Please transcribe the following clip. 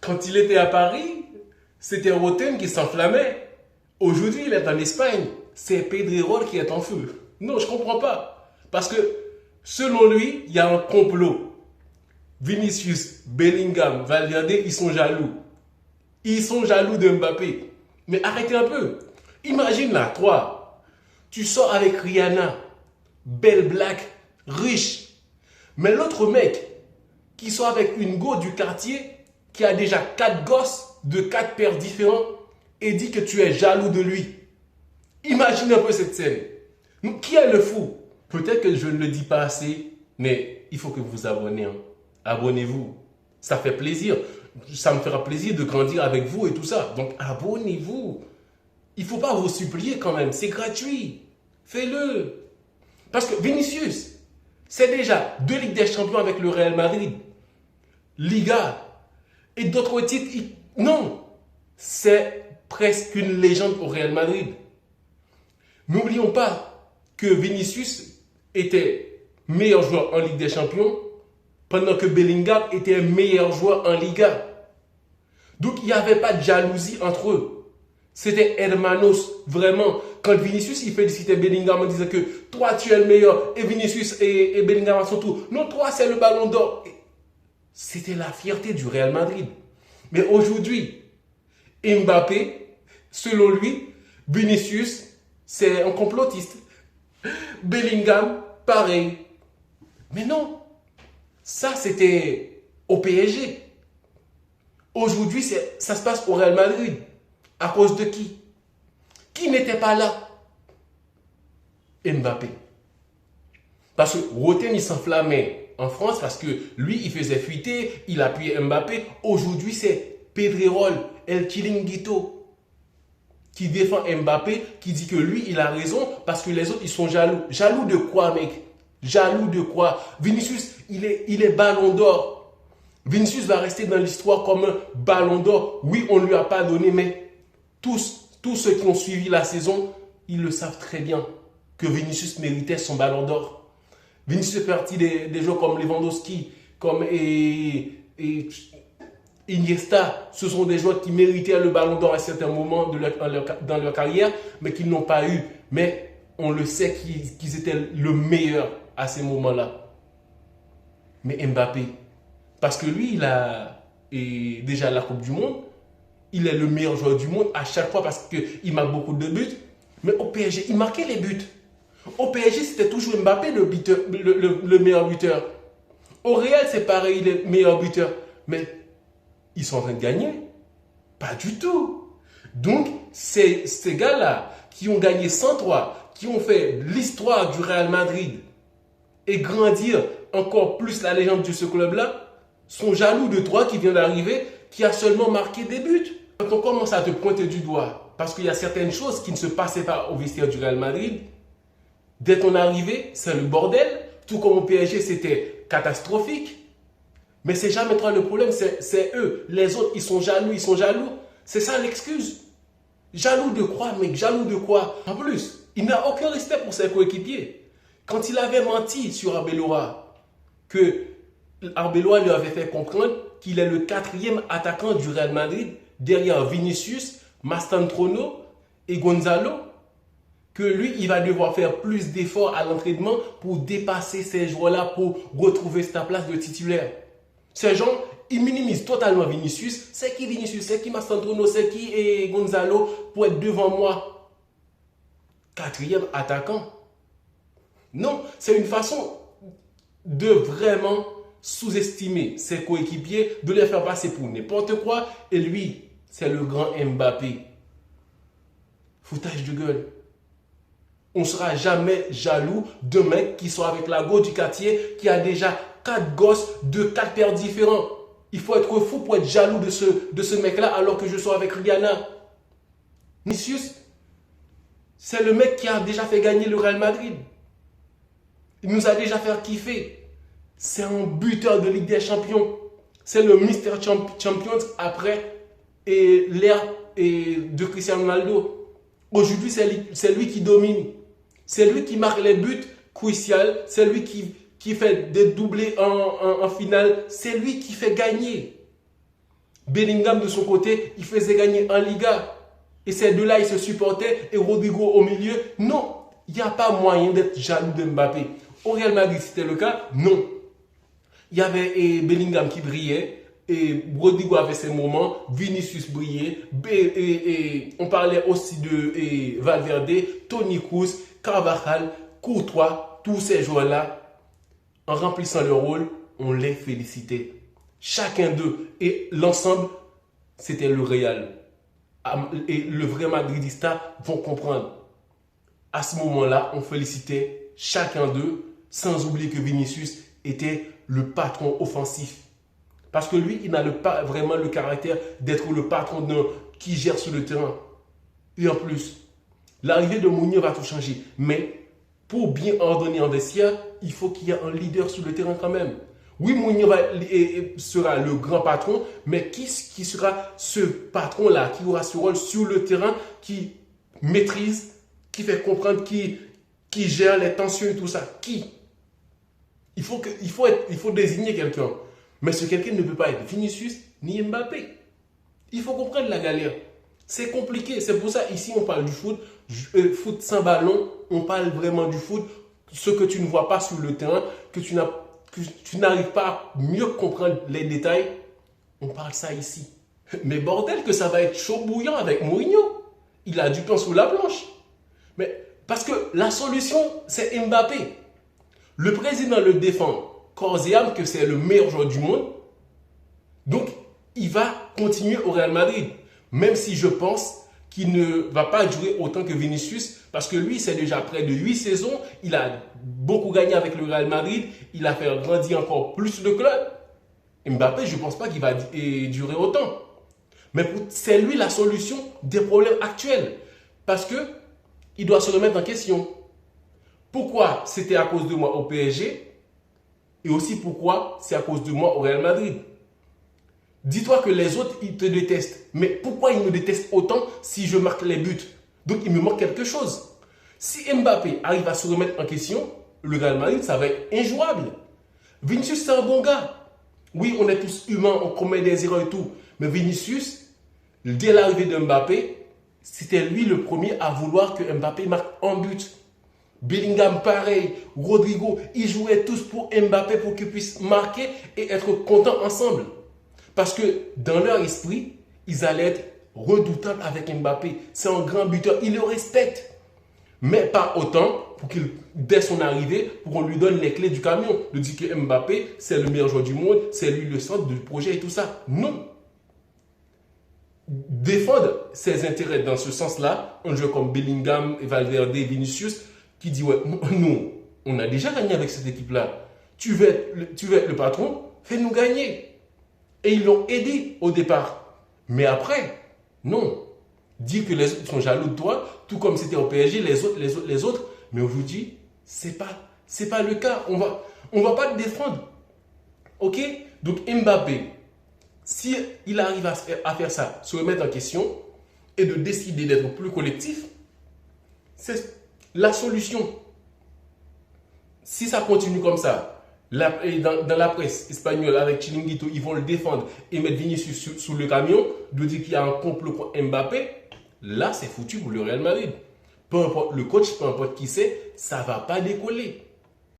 Quand il était à Paris, c'était Roten qui s'enflammait. Aujourd'hui, il est en Espagne. C'est Pedrerol qui est en feu. Non, je ne comprends pas. Parce que, selon lui, il y a un complot. Vinicius, Bellingham, Valverde, ils sont jaloux. Ils sont jaloux de Mbappé. Mais arrêtez un peu. Imagine là, toi, tu sors avec Rihanna, belle black, riche. Mais l'autre mec qui sort avec une go du quartier, qui a déjà 4 gosses de 4 pères différents, et dit que tu es jaloux de lui. Imagine un peu cette scène. Donc, qui est le fou? Peut-être que je ne le dis pas assez, mais il faut que vous vous abonnez. Hein. Abonnez-vous. Ça fait plaisir. Ça me fera plaisir de grandir avec vous et tout ça. Donc, abonnez-vous. Il ne faut pas vous supplier quand même. C'est gratuit. Fais-le. Parce que Vinicius, c'est déjà 2 Ligues des Champions avec le Real Madrid. Liga. Et d'autres titres. Non. C'est presque une légende au Real Madrid. N'oublions pas que Vinicius était meilleur joueur en Ligue des Champions pendant que Bellingham était meilleur joueur en Liga. Donc il n'y avait pas de jalousie entre eux. C'était hermanos, vraiment. Quand Vinicius il félicitait Bellingham en disant que toi tu es le meilleur et Vinicius et Bellingham sont tout. Non, toi c'est le ballon d'or. C'était la fierté du Real Madrid. Mais aujourd'hui, Mbappé, selon lui, Vinicius, c'est un complotiste. Bellingham, pareil. Mais non, ça c'était au PSG. Aujourd'hui, ça se passe au Real Madrid. À cause de qui? Qui n'était pas là? Mbappé. Parce que Roten, il s'enflammait en France parce que lui, il faisait fuiter, il appuyait Mbappé. Aujourd'hui, c'est Pedrerol, El Chiringuito, qui défend Mbappé, qui dit que lui, il a raison parce que les autres, ils sont jaloux. Jaloux de quoi, mec? Jaloux de quoi? Vinicius, il est ballon d'or. Vinicius va rester dans l'histoire comme un ballon d'or. Oui, on ne lui a pas donné, mais tous ceux qui ont suivi la saison, ils le savent très bien que Vinicius méritait son ballon d'or. Vinicius fait partie des joueurs comme Lewandowski, comme Iniesta. Ce sont des joueurs qui méritaient le ballon d'or à certains moments dans leur carrière, mais qu'ils n'ont pas eu. Mais on le sait qu'ils étaient le meilleur à ces moments-là. Mais Mbappé, parce que lui, il a déjà la Coupe du Monde, il est le meilleur joueur du monde à chaque fois parce qu'il marque beaucoup de buts. Mais au PSG, il marquait les buts. Au PSG, c'était toujours Mbappé le meilleur buteur. Au Real, c'est pareil, il est le meilleur buteur. Mais ils sont en train de gagner? Pas du tout. Donc, ces gars-là qui ont gagné 103, qui ont fait l'histoire du Real Madrid et grandir encore plus la légende de ce club-là, sont jaloux de toi qui vient d'arriver, qui a seulement marqué des buts. Quand on commence à te pointer du doigt, parce qu'il y a certaines choses qui ne se passaient pas au vestiaire du Real Madrid, dès ton arrivée, c'est le bordel. Tout comme au PSG, c'était catastrophique. Mais c'est jamais toi le problème, c'est eux. Les autres, ils sont jaloux, ils sont jaloux. C'est ça l'excuse. Jaloux de quoi, mec? Jaloux de quoi? En plus, il n'a aucun respect pour ses coéquipiers. Quand il avait menti sur Arbeloa, que Arbeloa lui avait fait comprendre qu'il est le 4e attaquant du Real Madrid, derrière Vinicius, Mastantuono et Gonzalo, que lui, il va devoir faire plus d'efforts à l'entraînement pour dépasser ces joueurs-là, pour retrouver sa place de titulaire. Ces gens, ils minimisent totalement Vinicius. C'est qui Vinicius? C'est qui Mastantuono? C'est qui Gonzalo pour être devant moi? 4e attaquant. Non, c'est une façon de vraiment sous-estimer ses coéquipiers, de les faire passer pour n'importe quoi. Et lui, c'est le grand Mbappé. Foutage de gueule. On ne sera jamais jaloux d'un mec qui soit avec la go du quartier, qui a déjà 4 gosses de 4 pères différents. Il faut être fou pour être jaloux de ce mec-là alors que je sois avec Rihanna. Vinicius, c'est le mec qui a déjà fait gagner le Real Madrid. Il nous a déjà fait kiffer. C'est un buteur de Ligue des Champions. C'est le Mister Champions après l'ère de Cristiano Ronaldo. Aujourd'hui, c'est lui qui domine. C'est lui qui marque les buts cruciaux. C'est lui qui fait des doublés en finale. C'est lui qui fait gagner. Bellingham de son côté, il faisait gagner en Liga. Et ces deux-là, ils se supportaient. Et Rodrigo au milieu. Non, il n'y a pas moyen d'être jaloux de Mbappé. Au Real Madrid, c'était le cas? Non. Il y avait Bellingham qui brillait. Et Rodrigo avait ses moments. Vinicius brillait. On parlait aussi de Valverde, Toni Kroos, Carvajal, Courtois. Tous ces joueurs-là, en remplissant leur rôle, on les félicitait. Chacun d'eux. Et l'ensemble, c'était le Real. Et le vrai madridista vont comprendre. À ce moment-là, on félicitait chacun d'eux, sans oublier que Vinicius était le patron offensif. Parce que lui, il n'a pas vraiment le caractère d'être le patron qui gère sur le terrain. Et en plus, l'arrivée de Mourinho va tout changer. Mais pour bien ordonner en vestiaire, il faut qu'il y ait un leader sur le terrain quand même. Oui, Mourinho sera le grand patron, mais qui sera ce patron-là, qui aura ce rôle sur le terrain, qui maîtrise, qui fait comprendre, qui gère les tensions et tout ça? Qui? Il faut désigner quelqu'un. Mais ce quelqu'un ne peut pas être Vinicius ni Mbappé. Il faut comprendre la galère. C'est compliqué. C'est pour ça, ici, on parle du foot. Foot sans ballon, on parle vraiment du foot. Ce que tu ne vois pas sur le terrain, que tu n'arrives pas à mieux comprendre les détails, on parle ça ici. Mais bordel que ça va être chaud bouillant avec Mourinho. Il a du pain sous la planche. Mais parce que la solution, c'est Mbappé. Le président le défend corps et âme que c'est le meilleur joueur du monde. Donc, il va continuer au Real Madrid. Même si je pense qu'il ne va pas durer autant que Vinicius, parce que lui, c'est déjà près de 8 saisons. Il a beaucoup gagné avec le Real Madrid. Il a fait grandir encore plus le club. Mbappé, je ne pense pas qu'il va durer autant. Mais c'est lui la solution des problèmes actuels. Parce qu'il doit se remettre en question. Pourquoi c'était à cause de moi au PSG? Et aussi pourquoi c'est à cause de moi au Real Madrid? Dis-toi que les autres, ils te détestent. Mais pourquoi ils me détestent autant si je marque les buts? Donc, il me manque quelque chose. Si Mbappé arrive à se remettre en question, le Real Madrid, ça va être injouable. Vinicius, c'est un bon gars. Oui, on est tous humains, on commet des erreurs et tout. Mais Vinicius, dès l'arrivée de Mbappé, c'était lui le premier à vouloir que Mbappé marque un but. Bellingham, pareil. Rodrigo, ils jouaient tous pour Mbappé pour qu'ils puissent marquer et être contents ensemble. Parce que dans leur esprit, ils allaient être redoutables avec Mbappé. C'est un grand buteur, ils le respectent. Mais pas autant pour qu'il, dès son arrivée, pour qu'on lui donne les clés du camion. De dire que Mbappé, c'est le meilleur joueur du monde, c'est lui le centre du projet et tout ça. Non. Défendre ses intérêts dans ce sens-là, un joueur comme Bellingham, Valverde, Vinicius, qui dit, ouais, nous, on a déjà gagné avec cette équipe-là. Tu veux être le patron, fais-nous gagner. Et ils l'ont aidé au départ. Mais après, non. Dire que les autres sont jaloux de toi, tout comme c'était au PSG, les autres. Mais aujourd'hui, c'est pas le cas. On va pas te défendre. Ok? Donc Mbappé, si il arrive à faire ça, se remettre en question et de décider d'être plus collectif, c'est la solution. Si ça continue comme ça, dans la presse espagnole avec Chiringuito, ils vont le défendre et mettre Vinicius sous le camion, de dire qu'il y a un complot contre Mbappé, là c'est foutu pour le Real Madrid. Peu importe le coach, peu importe qui c'est, ça ne va pas décoller.